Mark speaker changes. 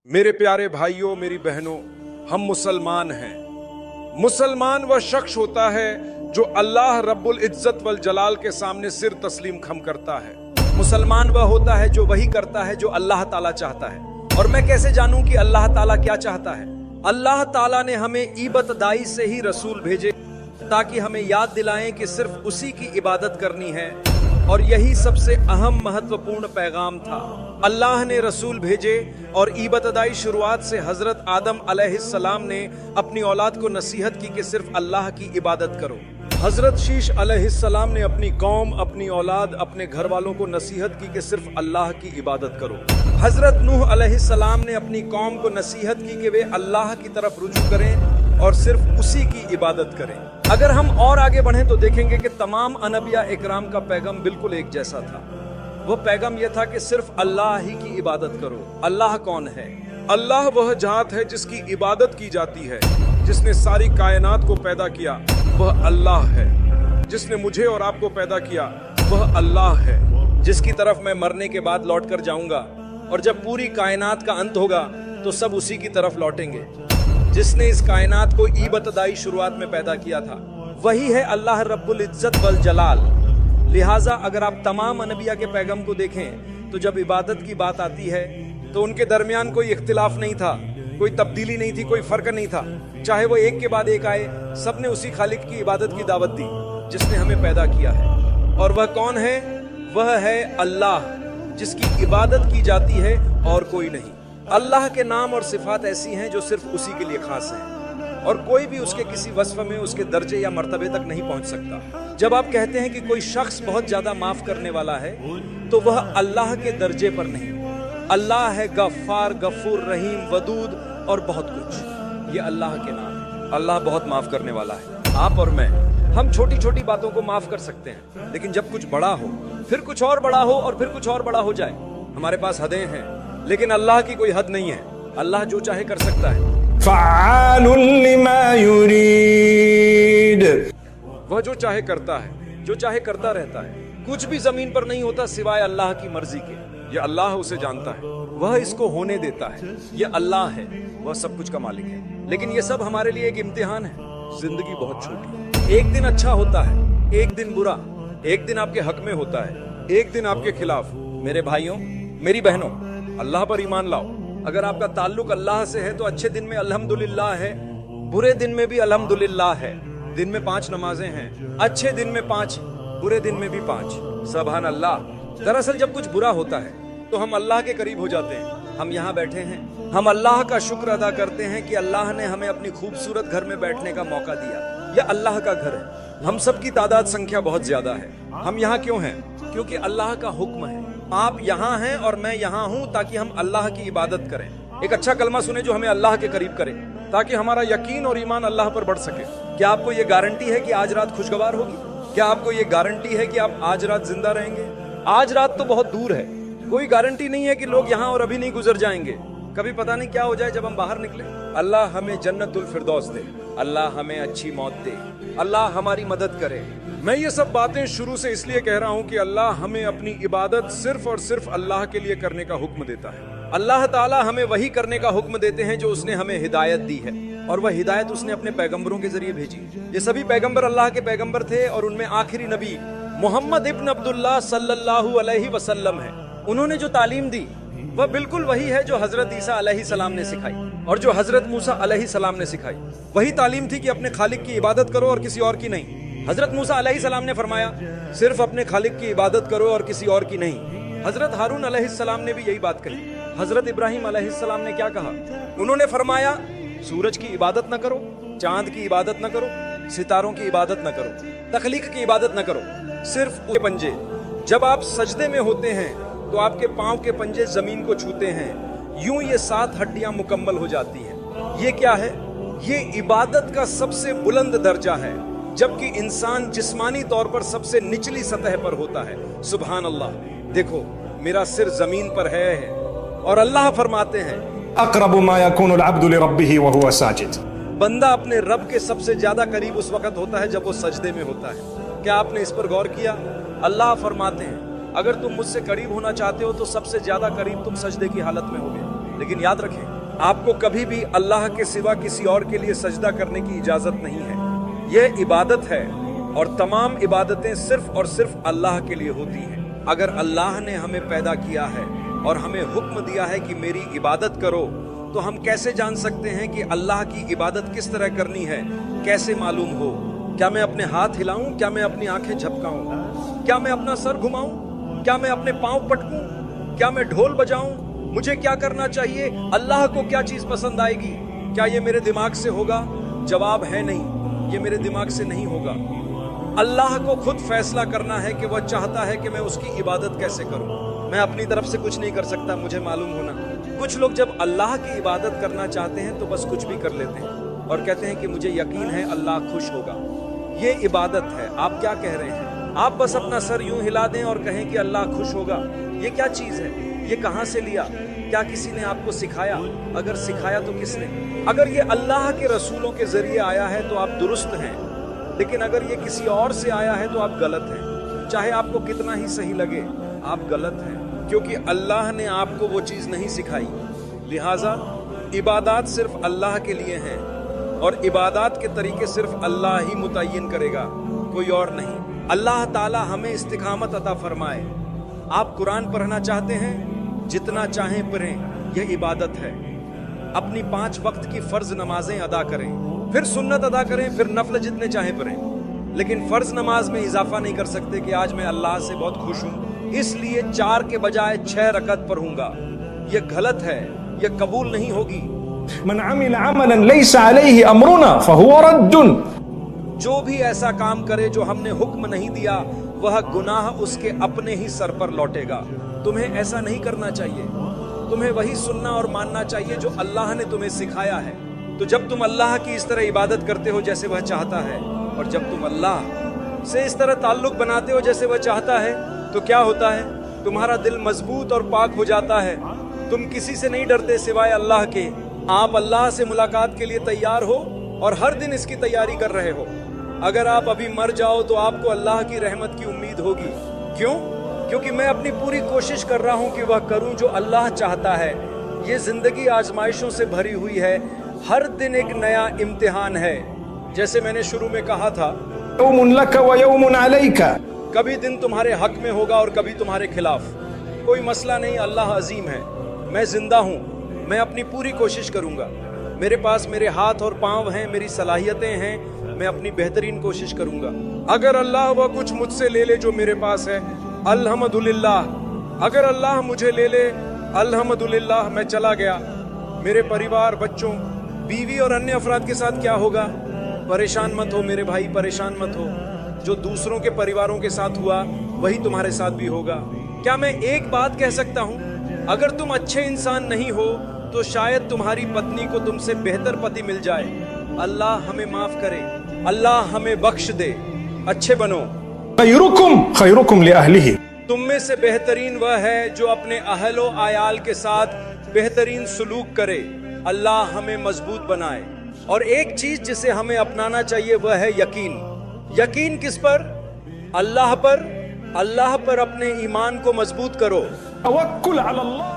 Speaker 1: मेरे प्यारे भाइयों, मेरी बहनों, हम मुसलमान हैं। मुसलमान वह शख्स होता है जो अल्लाह रब्बुल इज्जत वल जलाल के सामने सिर तस्लीम खम करता है।
Speaker 2: मुसलमान वह होता है जो वही करता है जो अल्लाह ताला चाहता है। और मैं कैसे जानूं कि अल्लाह ताला क्या चाहता है? अल्लाह ताला ने हमें इबतदाई से ही रसूल भेजे ताकि हमें याद दिलाएं कि सिर्फ उसी की इबादत करनी है, और यही सबसे अहम महत्वपूर्ण पैगाम था। अल्लाह ने रसूल भेजे और इबतदाई शुरुआत से हजरत आदम अलैहिस्सलाम ने अपनी औलाद को नसीहत की कि सिर्फ अल्लाह की इबादत करो। हजरत शीश अलैहिस्सलाम ने अपनी कौम, अपनी औलाद, अपने घर वालों को नसीहत की कि सिर्फ अल्लाह की इबादत करो। हजरत नूह अलैहिस्सलाम ने अपनी कौम को नसीहत की कि वे अल्लाह की तरफ रुजू करें और सिर्फ उसी की इबादत करें। अगर हम और आगे बढ़ें तो देखेंगे कि तमाम अनबिया इकराम का पैगाम बिल्कुल एक जैसा था। वो पैगाम यह था कि सिर्फ अल्लाह ही की इबादत करो। अल्लाह कौन है?
Speaker 1: अल्लाह वह जात है जिसकी इबादत की जाती है, जिसने सारी कायनात को पैदा किया, वह अल्लाह है। जिसने मुझे और आपको पैदा किया, वह अल्लाह है।
Speaker 2: जिसकी तरफ मैं मरने के बाद लौट कर जाऊंगा, और जब पूरी कायनात का अंत होगा तो सब उसी की तरफ लौटेंगे। जिसने इस कायनात को इबतदाई शुरुआत में पैदा किया था, वही है अल्लाह रब्बुल इज्जत वल जलाल। लिहाजा अगर आप तमाम अनबिया के पैगाम को देखें तो जब इबादत की बात आती है तो उनके दरमियान कोई इख्तिलाफ नहीं था, कोई तब्दीली नहीं थी, कोई फर्क नहीं था। चाहे वो एक के बाद एक आए, सबने उसी खालिक की इबादत की दावत दी जिसने हमें पैदा किया है। और वह कौन है? वह है अल्लाह, जिसकी इबादत की जाती है और कोई नहीं। अल्लाह के नाम और सिफात ऐसी हैं जो सिर्फ उसी के लिए खास हैं, और कोई भी उसके किसी वस्फ में उसके दर्जे या मर्तबे तक नहीं पहुंच सकता। जब आप कहते हैं कि कोई शख्स बहुत ज्यादा माफ करने वाला है, तो वह अल्लाह के दर्जे पर नहीं। अल्लाह है गफ्फार, गफूर, रहीम, वदूद और बहुत कुछ। ये अल्लाह के नाम है। अल्लाह बहुत माफ करने वाला है। आप और मैं, हम छोटी छोटी बातों को माफ कर सकते हैं, लेकिन जब कुछ बड़ा हो, फिर कुछ और बड़ा हो, और फिर कुछ और बड़ा हो जाए, हमारे पास हदें हैं, लेकिन अल्लाह की कोई हद नहीं है। अल्लाह जो चाहे कर सकता है।
Speaker 3: फ़अालुन लिमा युरीद।
Speaker 1: वह जो चाहे करता है,
Speaker 2: जो चाहे करता रहता है। कुछ भी जमीन पर नहीं होता सिवाय अल्लाह की मर्जी के।
Speaker 1: यह अल्लाह उसे जानता है।
Speaker 2: वह इसको होने देता है। यह अल्लाह है, वह सब कुछ का मालिक है। लेकिन यह सब हमारे लिए एक इम्तिहान है।
Speaker 1: जिंदगी बहुत छोटी है।
Speaker 2: एक दिन अच्छा होता है, एक दिन बुरा, एक दिन आपके हक में होता है,
Speaker 1: एक दिन आपके खिलाफ।
Speaker 2: मेरे भाइयों, मेरी बहनों,
Speaker 1: अल्लाह पर ईमान लाओ।
Speaker 2: अगर आपका ताल्लुक अल्लाह से है तो अच्छे दिन में अल्हम्दुलिल्लाह है, बुरे दिन में भी अल्हम्दुलिल्लाह है। दिन में 5 नमाजें हैं, अच्छे दिन में 5, बुरे दिन में भी 5। सुभान अल्लाह। दरअसल जब कुछ बुरा होता है तो हम अल्लाह के करीब हो जाते हैं। हम यहाँ बैठे हैं, हम अल्लाह का शुक्र अदा करते हैं कि अल्लाह ने हमें अपनी खूबसूरत घर में बैठने का मौका दिया। यह अल्लाह का घर है। हम सब की तादाद संख्या बहुत ज्यादा है। हम यहाँ क्यों हैं? क्योंकि अल्लाह का हुक्म है। आप यहाँ हैं और मैं यहाँ हूँ ताकि हम अल्लाह की इबादत करें। एक अच्छा कलमा सुने जो हमें अल्लाह के करीब करे, ताकि हमारा यकीन और ईमान अल्लाह पर बढ़ सके। क्या आपको ये गारंटी है कि आज रात खुशगवार होगी? क्या आपको ये गारंटी है कि आप आज रात जिंदा रहेंगे? आज रात तो बहुत दूर है। कोई गारंटी नहीं है कि लोग यहाँ और अभी नहीं गुजर जाएंगे। कभी पता नहीं क्या हो जाए जब हम बाहर निकले। अल्लाह हमें जन्नतुल फिरदौस दे, अल्लाह हमें अच्छी मौत दे, अल्लाह हमारी मदद करे।
Speaker 1: मैं ये सब बातें शुरू से इसलिए कह रहा हूँ कि अल्लाह हमें अपनी इबादत सिर्फ और सिर्फ अल्लाह के लिए करने का हुक्म देता है।
Speaker 2: अल्लाह ताला हमें वही करने का हुक्म देते हैं जो उसने हमें हिदायत दी है, और वह हिदायत उसने अपने पैगंबरों के जरिए भेजी। ये सभी पैगंबर अल्लाह के पैगंबर थे, और उनमें आखिरी नबी मोहम्मद इब्न अब्दुल्लाह सल्लल्लाहु अलैहि वसल्लम है। उन्होंने जो तालीम दी वह बिल्कुल वही है जो हजरत ईसा अलैहिस्सलाम ने सिखाई, और जो हजरत मूसा अलैहिस्सलाम ने सिखाई। वही तालीम थी कि अपने खालिक की इबादत करो और किसी और की नहीं। हजरत मूसा अलैहिस्सलाम ने फरमाया, सिर्फ अपने खालिक की इबादत करो और किसी और की नहीं। हजरत हारून अलैहिस्सलाम ने भी यही बात कही। हजरत इब्राहिम अलैहिस्सलाम ने क्या कहा? उन्होंने फरमाया, सूरज की इबादत न करो, चांद की इबादत न करो, सितारों की इबादत न करो, तखलीक की इबादत न करो, सिर्फ उसके पंजे। जब आप सजदे में होते हैं तो आपके पांव के पंजे जमीन को छूते हैं, यूं ये 7 हड्डियां मुकम्मल हो जाती हैं। ये क्या है? ये इबादत का सबसे बुलंद दर्जा है, जबकि इंसान जिस्मानी तौर पर सबसे निचली सतह पर होता है। सुभान अल्लाह। देखो, मेरा सिर जमीन पर है, और अल्लाह फरमाते हैं,
Speaker 3: अक़रबु मा यकूनुल अब्दु लिरब्बिही व हुवा साजिद।
Speaker 2: बंदा अपने रब के सबसे ज्यादा करीब उस वक्त होता है जब वो सजदे में होता है। क्या आपने इस पर गौर किया? अल्लाह फरमाते हैं, अगर तुम मुझसे करीब होना चाहते हो तो सबसे ज्यादा करीब तुम सजदे की हालत में होगे। लेकिन याद रखें, آپ کو کبھی بھی اللہ کے سوا کسی اور کے لیے سجدہ کرنے کی اجازت نہیں ہے. یہ عبادت ہے اور تمام عبادتیں صرف اور صرف اللہ کے لیے ہوتی ہیں. اگر اللہ نے ہمیں پیدا کیا ہے اور ہمیں حکم دیا ہے کہ میری عبادت کرو، تو ہم کیسے جان سکتے ہیں کہ اللہ کی عبادت کس طرح کرنی ہے؟ کیسے معلوم ہو؟ کیا میں اپنے ہاتھ ہلاؤں؟ کیا میں اپنی آنکھیں جھپکاؤں؟ کیا میں اپنا سر گھماؤں؟ کیا میں اپنے پاؤں پٹکوں؟ کیا میں ڈھول بجاؤں؟ مجھے کیا کرنا چاہیے؟ اللہ کو کیا چیز پسند آئے گی؟ کیا یہ میرے دماغ سے ہوگا؟ جواب ہے نہیں، یہ میرے دماغ سے نہیں ہوگا. اللہ کو خود فیصلہ کرنا ہے کہ وہ چاہتا ہے کہ میں اس کی عبادت کیسے کروں. میں اپنی طرف سے کچھ نہیں کر سکتا، مجھے معلوم ہونا. کچھ لوگ جب اللہ کی عبادت کرنا چاہتے ہیں تو بس کچھ بھی کر لیتے ہیں اور کہتے ہیں کہ مجھے یقین ہے اللہ خوش ہوگا. یہ عبادت ہے. آپ کیا کہہ رہے ہیں؟ آپ بس اپنا سر یوں ہلا دیں اور کہیں کہ اللہ خوش ہوگا. یہ کیا چیز ہے؟ یہ کہاں سے لیا؟ کیا کسی نے آپ کو سکھایا؟ اگر سکھایا تو کس نے؟ اگر یہ اللہ کے رسولوں کے ذریعے آیا ہے تو آپ درست ہیں، لیکن اگر یہ کسی اور سے آیا ہے تو آپ غلط ہیں. چاہے آپ کو کتنا ہی صحیح لگے، آپ غلط ہیں، کیونکہ اللہ نے آپ کو وہ چیز نہیں سکھائی. لہٰذا عبادات صرف اللہ کے لیے ہیں اور عبادات کے طریقے صرف اللہ ہی متعین کرے گا، کوئی اور نہیں. اللہ تعالی ہمیں استقامت عطا فرمائے. آپ قرآن پڑھنا چاہتے ہیں، جتنا چاہیں پڑھیں، یہ عبادت ہے. اپنی 5 وقت کی فرض نمازیں ادا کریں، پھر سنت ادا کریں، پھر نفل جتنے چاہیں پڑھیں، لیکن فرض نماز میں اضافہ نہیں کر سکتے کہ آج میں اللہ سے بہت خوش ہوں اس لیے 4 کے بجائے 6 رکعت پڑھوں گا. یہ غلط ہے، یہ قبول نہیں ہوگی.
Speaker 3: من عمل عملا ليس عليه امرنا فهو رد.
Speaker 2: جو بھی ایسا کام کرے جو ہم نے حکم نہیں دیا، وہ گناہ اس کے اپنے ہی سر پر لوٹے گا. تمہیں ایسا نہیں کرنا چاہیے. تمہیں وہی سننا اور ماننا چاہیے جو اللہ نے تمہیں سکھایا ہے. تو جب تم اللہ کی اس طرح عبادت کرتے ہو جیسے وہ چاہتا ہے، اور جب تم اللہ سے اس طرح تعلق بناتے ہو جیسے وہ چاہتا ہے، تو کیا ہوتا ہے؟ تمہارا دل مضبوط اور پاک ہو جاتا ہے. تم کسی سے نہیں ڈرتے سوائے اللہ کے. آپ اللہ سے ملاقات کے لیے تیار ہو اور ہر دن اس کی تیاری کر رہے ہو. اگر آپ ابھی مر جاؤ تو آپ کو اللہ کی رحمت کی امید ہوگی. کیوں؟ کیونکہ میں اپنی پوری کوشش کر رہا ہوں کہ وہ کروں جو اللہ چاہتا ہے. یہ زندگی آزمائشوں سے بھری ہوئی ہے، ہر دن ایک نیا امتحان ہے. جیسے میں نے شروع میں کہا تھا،
Speaker 3: يوم لك ويوم عليك.
Speaker 2: کبھی دن تمہارے حق میں ہوگا اور کبھی تمہارے خلاف. کوئی مسئلہ نہیں، اللہ عظیم ہے. میں زندہ ہوں، میں اپنی پوری کوشش کروں گا. میرے پاس میرے ہاتھ اور پاؤں ہیں، میری صلاحیتیں ہیں، میں اپنی بہترین کوشش کروں گا.
Speaker 1: اگر اللہ وہ کچھ مجھ سے لے لے جو میرے پاس ہے، الحمدللہ. اگر اللہ مجھے لے لے، الحمدللہ. میں چلا گیا. میرے پریوار، بچوں، بیوی اور انیہ افراد کے ساتھ کیا ہوگا؟ پریشان مت ہو میرے بھائی، پریشان مت ہو. جو دوسروں کے پریواروں کے ساتھ ہوا وہی تمہارے ساتھ بھی ہوگا. کیا میں ایک بات کہہ سکتا ہوں؟ اگر تم اچھے انسان نہیں ہو تو شاید تمہاری پتنی کو تم سے بہتر پتی مل جائے. اللہ ہمیں معاف کرے، اللہ ہمیں بخش دے. اچھے بنو.
Speaker 3: خيركم خيركم لأهله.
Speaker 2: تم میں سے بہترین وہ ہے جو اپنے اہل و عیال کے ساتھ بہترین سلوک کرے. اللہ ہمیں مضبوط بنائے. اور ایک چیز جسے ہمیں اپنانا چاہیے وہ ہے یقین. یقین کس پر؟ اللہ پر. اللہ پر اپنے ایمان کو مضبوط کرو.
Speaker 3: توکل علی اللہ.